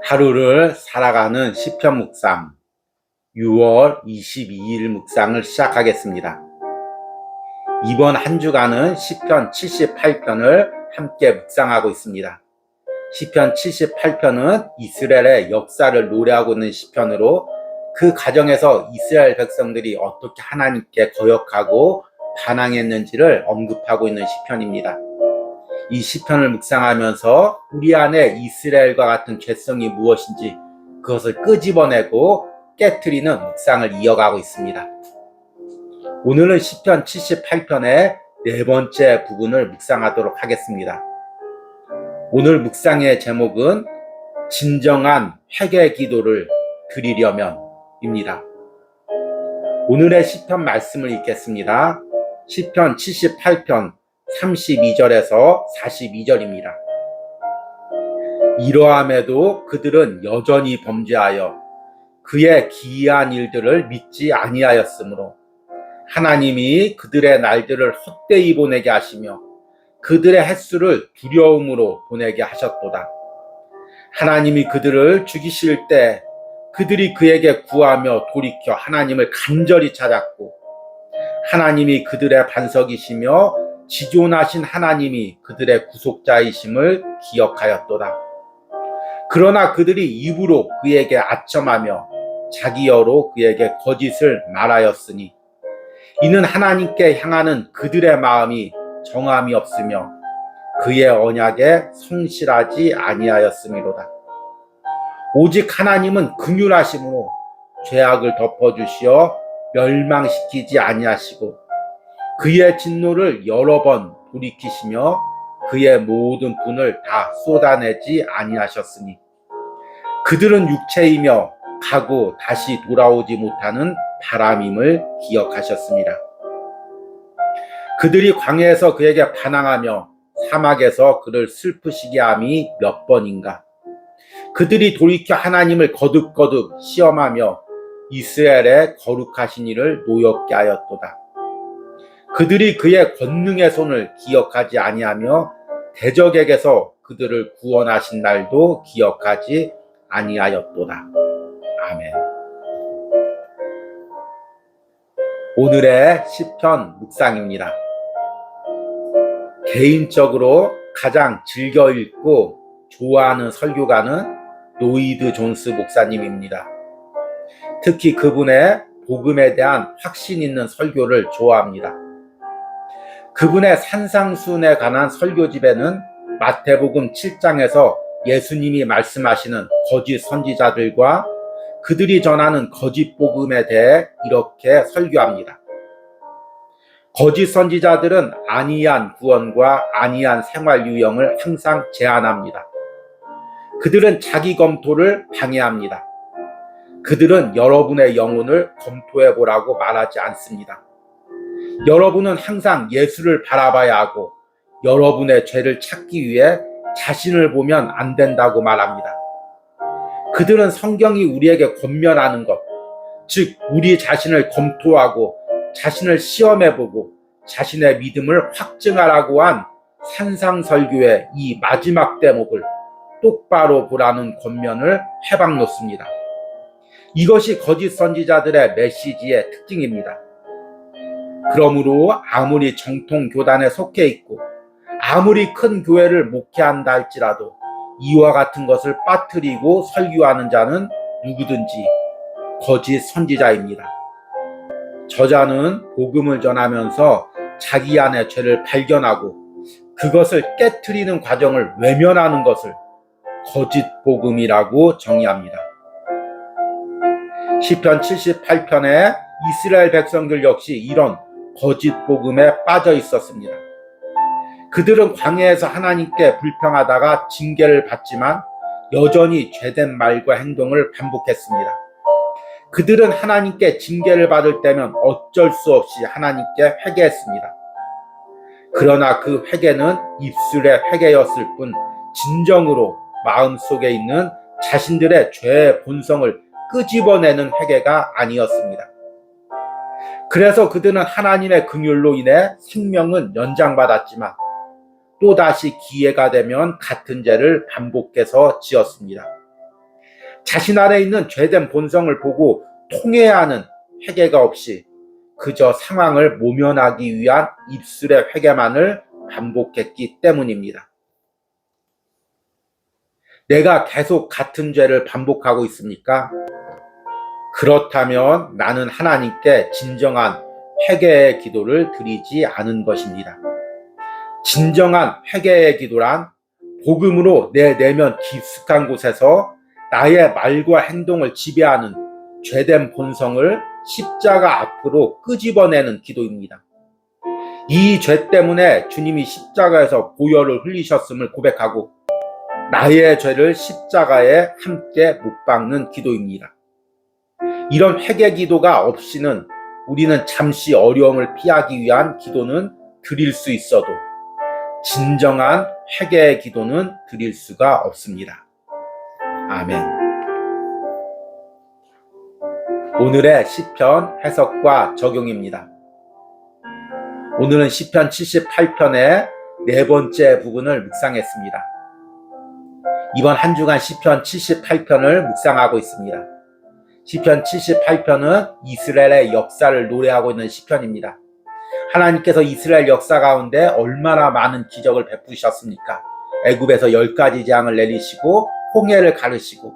하루를 살아가는 시편 묵상 6월 22일 묵상을 시작하겠습니다. 이번 한 주간은 시편 78편을 함께 묵상하고 있습니다. 시편 78편은 이스라엘의 역사를 노래하고 있는 시편으로 그 과정에서 이스라엘 백성들이 어떻게 하나님께 거역하고 반항했는지를 언급하고 있는 시편입니다. 이 시편을 묵상하면서 우리 안에 이스라엘과 같은 죄성이 무엇인지 그것을 끄집어내고 깨트리는 묵상을 이어가고 있습니다. 오늘은 시편 78편의 네 번째 부분을 묵상하도록 하겠습니다. 오늘 묵상의 제목은 진정한 회개 기도를 드리려면 입니다. 오늘의 시편 말씀을 읽겠습니다. 시편 78편 32절에서 42절입니다. 이러함에도 그들은 여전히 범죄하여 그의 기이한 일들을 믿지 아니하였으므로 하나님이 그들의 날들을 헛되이 보내게 하시며 그들의 횟수를 두려움으로 보내게 하셨도다. 하나님이 그들을 죽이실 때 그들이 그에게 구하며 돌이켜 하나님을 간절히 찾았고 하나님이 그들의 반석이시며 지존하신 하나님이 그들의 구속자이심을 기억하였도다. 그러나 그들이 입으로 그에게 아첨하며 자기여로 그에게 거짓을 말하였으니 이는 하나님께 향하는 그들의 마음이 정함이 없으며 그의 언약에 성실하지 아니하였음이로다. 오직 하나님은 긍휼하심으로 죄악을 덮어주시어 멸망시키지 아니하시고 그의 진노를 여러 번 돌이키시며 그의 모든 분을 다 쏟아내지 아니하셨으니 그들은 육체이며 가고 다시 돌아오지 못하는 바람임을 기억하셨습니다. 그들이 광야에서 그에게 반항하며 사막에서 그를 슬프시게 함이 몇 번인가. 그들이 돌이켜 하나님을 거듭거듭 시험하며 이스라엘의 거룩하신 이를 노엽게 하였도다. 그들이 그의 권능의 손을 기억하지 아니하며 대적에게서 그들을 구원하신 날도 기억하지 아니하였도다. 아멘. 오늘의 시편 묵상입니다. 개인적으로 가장 즐겨 읽고 좋아하는 설교가는 노이드 존스 목사님입니다. 특히 그분의 복음에 대한 확신 있는 설교를 좋아합니다. 그분의 산상수훈에 관한 설교집에는 마태복음 7장에서 예수님이 말씀하시는 거짓 선지자들과 그들이 전하는 거짓 복음에 대해 이렇게 설교합니다. 거짓 선지자들은 안이한 구원과 안이한 생활 유형을 항상 제안합니다. 그들은 자기 검토를 방해합니다. 그들은 여러분의 영혼을 검토해 보라고 말하지 않습니다. 여러분은 항상 예수를 바라봐야 하고 여러분의 죄를 찾기 위해 자신을 보면 안 된다고 말합니다. 그들은 성경이 우리에게 권면하는 것, 즉 우리 자신을 검토하고 자신을 시험해보고 자신의 믿음을 확증하라고 한 산상설교의 이 마지막 대목을 똑바로 보라는 권면을 해박놓습니다. 이것이 거짓 선지자들의 메시지의 특징입니다. 그러므로 아무리 정통 교단에 속해 있고 아무리 큰 교회를 목회한다 할지라도 이와 같은 것을 빠뜨리고 설교하는 자는 누구든지 거짓 선지자입니다. 저자는 복음을 전하면서 자기 안의 죄를 발견하고 그것을 깨트리는 과정을 외면하는 것을 거짓 복음이라고 정의합니다. 시편 78편에 이스라엘 백성들 역시 이런 거짓 복음에 빠져 있었습니다. 그들은 광야에서 하나님께 불평하다가 징계를 받지만 여전히 죄된 말과 행동을 반복했습니다. 그들은 하나님께 징계를 받을 때면 어쩔 수 없이 하나님께 회개했습니다. 그러나 그 회개는 입술의 회개였을 뿐 진정으로 마음속에 있는 자신들의 죄의 본성을 끄집어내는 회개가 아니었습니다. 그래서 그들은 하나님의 긍휼로 인해 생명은 연장받았지만 또다시 기회가 되면 같은 죄를 반복해서 지었습니다. 자신 안에 있는 죄된 본성을 보고 통해야 하는 회개가 없이 그저 상황을 모면하기 위한 입술의 회개만을 반복했기 때문입니다. 내가 계속 같은 죄를 반복하고 있습니까? 그렇다면 나는 하나님께 진정한 회개의 기도를 드리지 않은 것입니다. 진정한 회개의 기도란 복음으로 내 내면 깊숙한 곳에서 나의 말과 행동을 지배하는 죄된 본성을 십자가 앞으로 끄집어내는 기도입니다. 이 죄 때문에 주님이 십자가에서 보혈을 흘리셨음을 고백하고 나의 죄를 십자가에 함께 못 박는 기도입니다. 이런 회개 기도가 없이는 우리는 잠시 어려움을 피하기 위한 기도는 드릴 수 있어도 진정한 회개의 기도는 드릴 수가 없습니다. 아멘. 오늘의 시편 해석과 적용입니다. 오늘은 시편 78편의 네 번째 부분을 묵상했습니다. 이번 한 주간 시편 78편을 묵상하고 있습니다. 시편 78편은 이스라엘의 역사를 노래하고 있는 시편입니다. 하나님께서 이스라엘 역사 가운데 얼마나 많은 기적을 베푸셨습니까? 애굽에서 10가지 재앙을 내리시고 홍해를 가르시고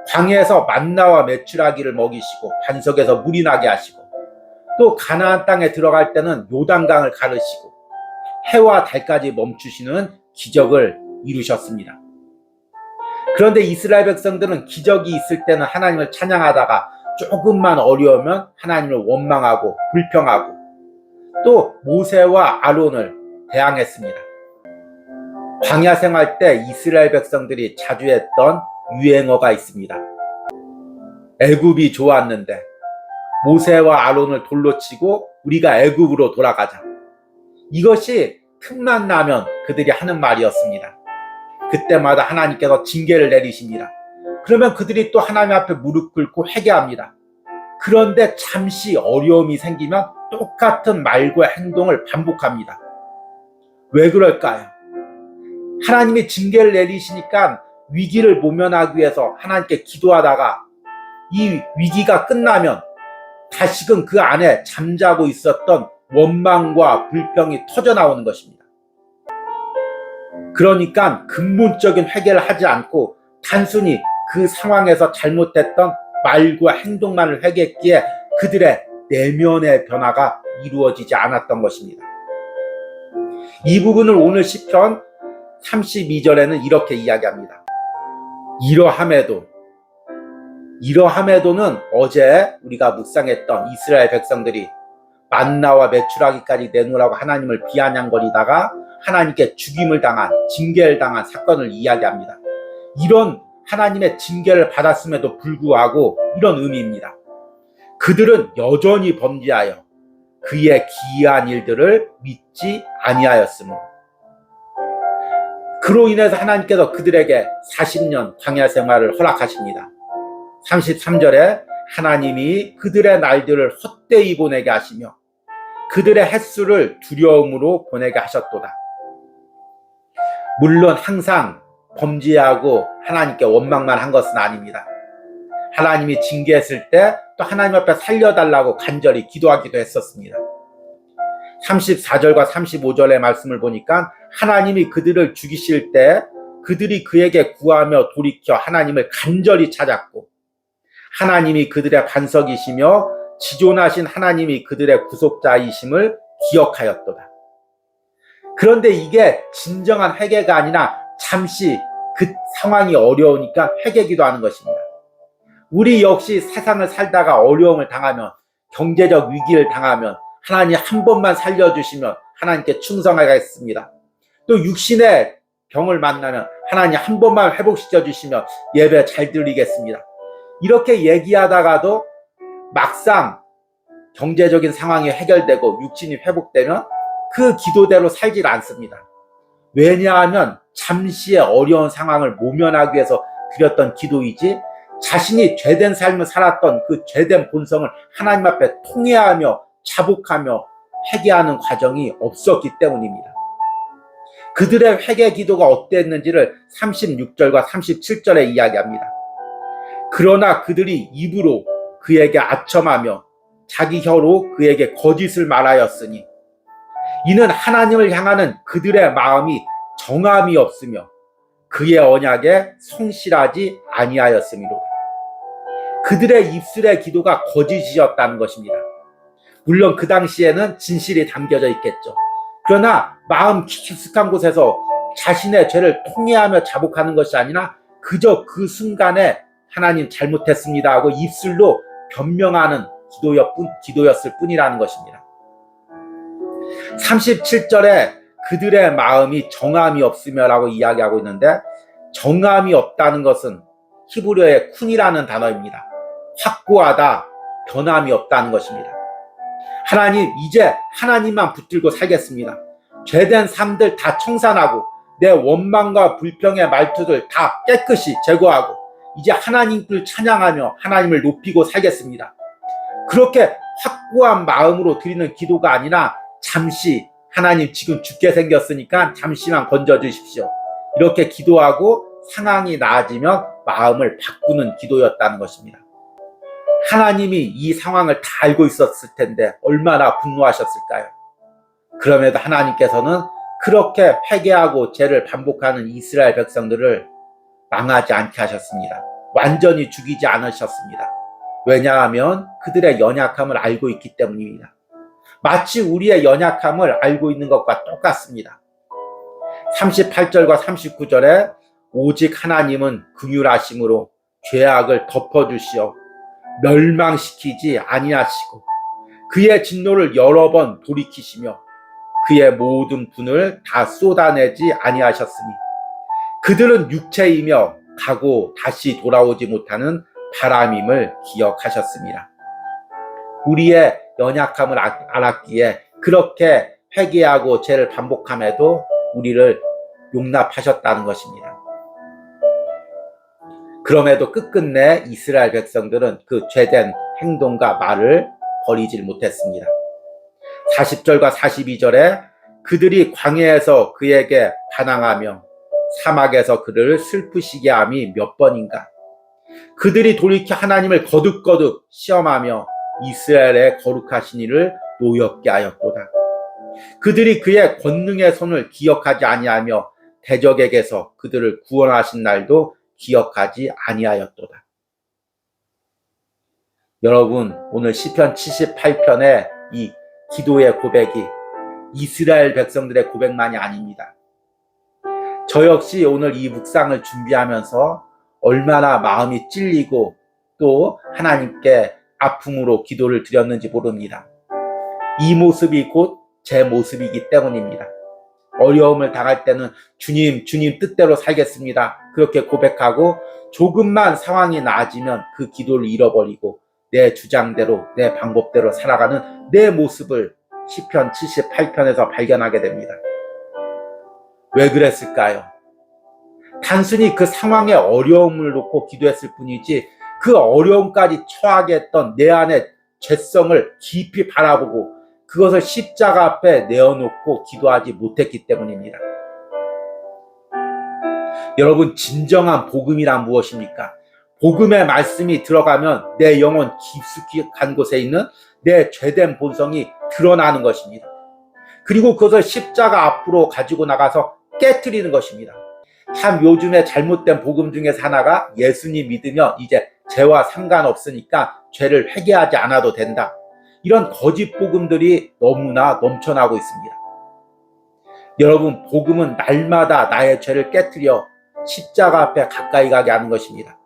광야에서 만나와 메추라기를 먹이시고 반석에서 물이 나게 하시고 또 가나안 땅에 들어갈 때는 요단강을 가르시고 해와 달까지 멈추시는 기적을 이루셨습니다. 그런데 이스라엘 백성들은 기적이 있을 때는 하나님을 찬양하다가 조금만 어려우면 하나님을 원망하고 불평하고 또 모세와 아론을 대항했습니다. 광야 생활 때 이스라엘 백성들이 자주 했던 유행어가 있습니다. 애굽이 좋았는데 모세와 아론을 돌로 치고 우리가 애굽으로 돌아가자. 이것이 틈만 나면 그들이 하는 말이었습니다. 그때마다 하나님께서 징계를 내리십니다. 그러면 그들이 또 하나님 앞에 무릎 꿇고 회개합니다. 그런데 잠시 어려움이 생기면 똑같은 말과 행동을 반복합니다. 왜 그럴까요? 하나님이 징계를 내리시니까 위기를 모면하기 위해서 하나님께 기도하다가 이 위기가 끝나면 다시금 그 안에 잠자고 있었던 원망과 불평이 터져나오는 것입니다. 그러니까 근본적인 회개를 하지 않고 단순히 그 상황에서 잘못했던 말과 행동만을 회개했기에 그들의 내면의 변화가 이루어지지 않았던 것입니다. 이 부분을 오늘 시편 32절에는 이렇게 이야기합니다. 이러함에도는 어제 우리가 묵상했던 이스라엘 백성들이 만나와 메추라기까지 내놓으라고 하나님을 비아냥거리다가 하나님께 죽임을 당한, 징계를 당한 사건을 이야기합니다. 이런 하나님의 징계를 받았음에도 불구하고 이런 의미입니다. 그들은 여전히 범죄하여 그의 기이한 일들을 믿지 아니하였으므로 그로 인해서 하나님께서 그들에게 40년 광야 생활을 허락하십니다. 33절에 하나님이 그들의 날들을 헛되이 보내게 하시며 그들의 햇수를 두려움으로 보내게 하셨도다. 물론 항상 범죄하고 하나님께 원망만 한 것은 아닙니다. 하나님이 징계했을 때 또 하나님 앞에 살려달라고 간절히 기도하기도 했었습니다. 34절과 35절의 말씀을 보니까 하나님이 그들을 죽이실 때 그들이 그에게 구하며 돌이켜 하나님을 간절히 찾았고 하나님이 그들의 반석이시며 지존하신 하나님이 그들의 구속자이심을 기억하였도다. 그런데 이게 진정한 회개가 아니라 잠시 그 상황이 어려우니까 회개기도 하는 것입니다. 우리 역시 세상을 살다가 어려움을 당하면 경제적 위기를 당하면 하나님 한 번만 살려주시면 하나님께 충성하겠습니다. 또 육신의 병을 만나면 하나님 한 번만 회복시켜 주시면 예배 잘 드리겠습니다. 이렇게 얘기하다가도 막상 경제적인 상황이 해결되고 육신이 회복되면 그 기도대로 살질 않습니다. 왜냐하면 잠시의 어려운 상황을 모면하기 위해서 드렸던 기도이지 자신이 죄된 삶을 살았던 그 죄된 본성을 하나님 앞에 통회하며 자복하며 회개하는 과정이 없었기 때문입니다. 그들의 회개 기도가 어땠는지를 36절과 37절에 이야기합니다. 그러나 그들이 입으로 그에게 아첨하며 자기 혀로 그에게 거짓을 말하였으니 이는 하나님을 향하는 그들의 마음이 정함이 없으며 그의 언약에 성실하지 아니하였음이로다. 그들의 입술의 기도가 거짓이었다는 것입니다. 물론 그 당시에는 진실이 담겨져 있겠죠. 그러나 마음 깊숙한 곳에서 자신의 죄를 통회하며 자복하는 것이 아니라 그저 그 순간에 하나님 잘못했습니다 하고 입술로 변명하는 기도였을 뿐이라는 것입니다. 37절에 그들의 마음이 정함이 없으며 라고 이야기하고 있는데, 정함이 없다는 것은 히브리어의 쿤이라는 단어입니다. 확고하다, 변함이 없다는 것입니다. 하나님, 이제 하나님만 붙들고 살겠습니다. 죄된 삶들 다 청산하고 내 원망과 불평의 말투들 다 깨끗이 제거하고 이제 하나님을 찬양하며 하나님을 높이고 살겠습니다. 그렇게 확고한 마음으로 드리는 기도가 아니라 잠시 하나님 지금 죽게 생겼으니까 잠시만 건져주십시오. 이렇게 기도하고 상황이 나아지면 마음을 바꾸는 기도였다는 것입니다. 하나님이 이 상황을 다 알고 있었을 텐데 얼마나 분노하셨을까요? 그럼에도 하나님께서는 그렇게 회개하고 죄를 반복하는 이스라엘 백성들을 망하지 않게 하셨습니다. 완전히 죽이지 않으셨습니다. 왜냐하면 그들의 연약함을 알고 있기 때문입니다. 마치 우리의 연약함을 알고 있는 것과 똑같습니다. 38절과 39절에 오직 하나님은 긍휼하심으로 죄악을 덮어주시어 멸망시키지 아니하시고 그의 진노를 여러 번 돌이키시며 그의 모든 분을 다 쏟아내지 아니하셨으니 그들은 육체이며 가고 다시 돌아오지 못하는 바람임을 기억하셨습니다. 우리의 연약함을 알았기에 그렇게 회개하고 죄를 반복함에도 우리를 용납하셨다는 것입니다. 그럼에도 끝끝내 이스라엘 백성들은 그 죄된 행동과 말을 버리질 못했습니다. 40절과 42절에 그들이 광야에서 그에게 반항하며 사막에서 그를 슬프시게 함이 몇 번인가. 그들이 돌이켜 하나님을 거듭거듭 시험하며 이스라엘의 거룩하신 이를 노엽게 하였도다. 그들이 그의 권능의 손을 기억하지 아니하며 대적에게서 그들을 구원하신 날도 기억하지 아니하였도다. 여러분, 오늘 시편 78편의 이 기도의 고백이 이스라엘 백성들의 고백만이 아닙니다. 저 역시 오늘 이 묵상을 준비하면서 얼마나 마음이 찔리고 또 하나님께 아픔으로 기도를 드렸는지 모릅니다. 이 모습이 곧 제 모습이기 때문입니다. 어려움을 당할 때는 주님 뜻대로 살겠습니다. 그렇게 고백하고 조금만 상황이 나아지면 그 기도를 잃어버리고 내 주장대로 내 방법대로 살아가는 내 모습을 시편 78편에서 발견하게 됩니다. 왜 그랬을까요? 단순히 그 상황의 어려움을 놓고 기도했을 뿐이지 그 어려움까지 처하게 했던 내 안의 죄성을 깊이 바라보고 그것을 십자가 앞에 내어놓고 기도하지 못했기 때문입니다. 여러분, 진정한 복음이란 무엇입니까? 복음의 말씀이 들어가면 내 영혼 깊숙이 간 곳에 있는 내 죄된 본성이 드러나는 것입니다. 그리고 그것을 십자가 앞으로 가지고 나가서 깨트리는 것입니다. 참 요즘에 잘못된 복음 중에서 하나가 예수님 믿으면 이제 죄와 상관없으니까 죄를 회개하지 않아도 된다. 이런 거짓 복음들이 너무나 넘쳐나고 있습니다. 여러분, 복음은 날마다 나의 죄를 깨트려 십자가 앞에 가까이 가게 하는 것입니다.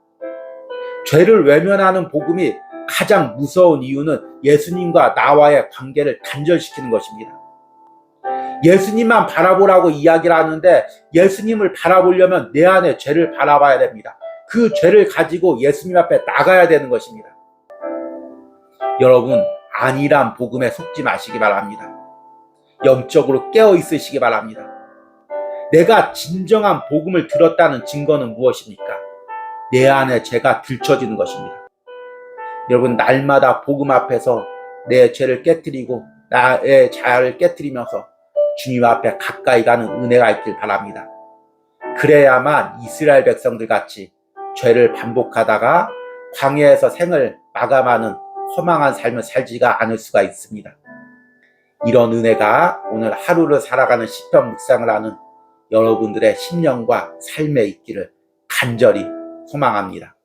죄를 외면하는 복음이 가장 무서운 이유는 예수님과 나와의 관계를 단절시키는 것입니다. 예수님만 바라보라고 이야기를 하는데 예수님을 바라보려면 내 안에 죄를 바라봐야 됩니다. 그 죄를 가지고 예수님 앞에 나가야 되는 것입니다. 여러분, 안일한 복음에 속지 마시기 바랍니다. 영적으로 깨어 있으시기 바랍니다. 내가 진정한 복음을 들었다는 증거는 무엇입니까? 내 안에 죄가 들춰지는 것입니다. 여러분, 날마다 복음 앞에서 내 죄를 깨트리고 나의 자아를 깨트리면서 주님 앞에 가까이 가는 은혜가 있길 바랍니다. 그래야만 이스라엘 백성들 같이 죄를 반복하다가 광야에서 생을 마감하는 허망한 삶을 살지가 않을 수가 있습니다. 이런 은혜가 오늘 하루를 살아가는 시편 묵상을 하는 여러분들의 심령과 삶에 있기를 간절히 소망합니다.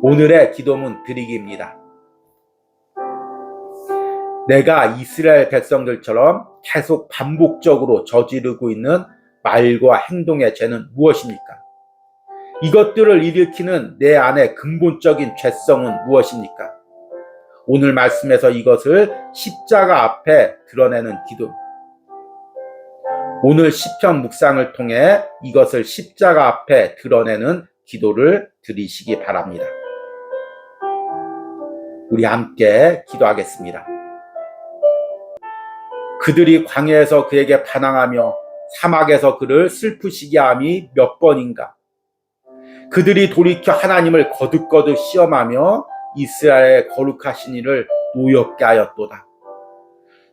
오늘의 기도문 드리기입니다. 내가 이스라엘 백성들처럼 계속 반복적으로 저지르고 있는 말과 행동의 죄는 무엇입니까? 이것들을 일으키는 내 안의 근본적인 죄성은 무엇입니까? 오늘 말씀에서 이것을 십자가 앞에 드러내는 기도. 오늘 시편 묵상을 통해 이것을 십자가 앞에 드러내는 기도를 드리시기 바랍니다. 우리 함께 기도하겠습니다. 그들이 광야에서 그에게 반항하며 사막에서 그를 슬프시게 함이 몇 번인가? 그들이 돌이켜 하나님을 거듭거듭 시험하며 이스라엘의 거룩하신 이를 노엽게 하였도다.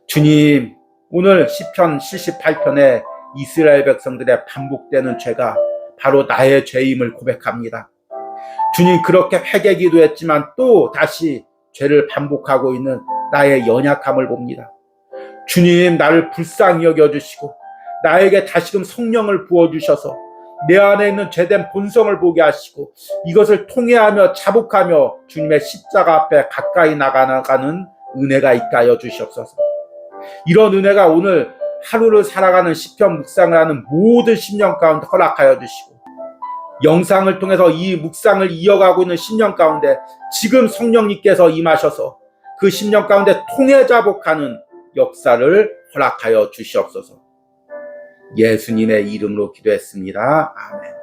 주님, 오늘 시편 78편에 이스라엘 백성들의 반복되는 죄가 바로 나의 죄임을 고백합니다. 주님, 그렇게 회개 기도했지만 또 다시 죄를 반복하고 있는 나의 연약함을 봅니다. 주님, 나를 불쌍히 여겨주시고 나에게 다시금 성령을 부어주셔서 내 안에 있는 죄된 본성을 보게 하시고 이것을 통회하며 자복하며 주님의 십자가 앞에 가까이 나가는 은혜가 있게 하여 주시옵소서. 이런 은혜가 오늘 하루를 살아가는 시편 묵상을 하는 모든 심령 가운데 허락하여 주시고 영상을 통해서 이 묵상을 이어가고 있는 심령 가운데 지금 성령님께서 임하셔서 그 심령 가운데 통회 자복하는 역사를 허락하여 주시옵소서. 예수님의 이름으로 기도했습니다. 아멘.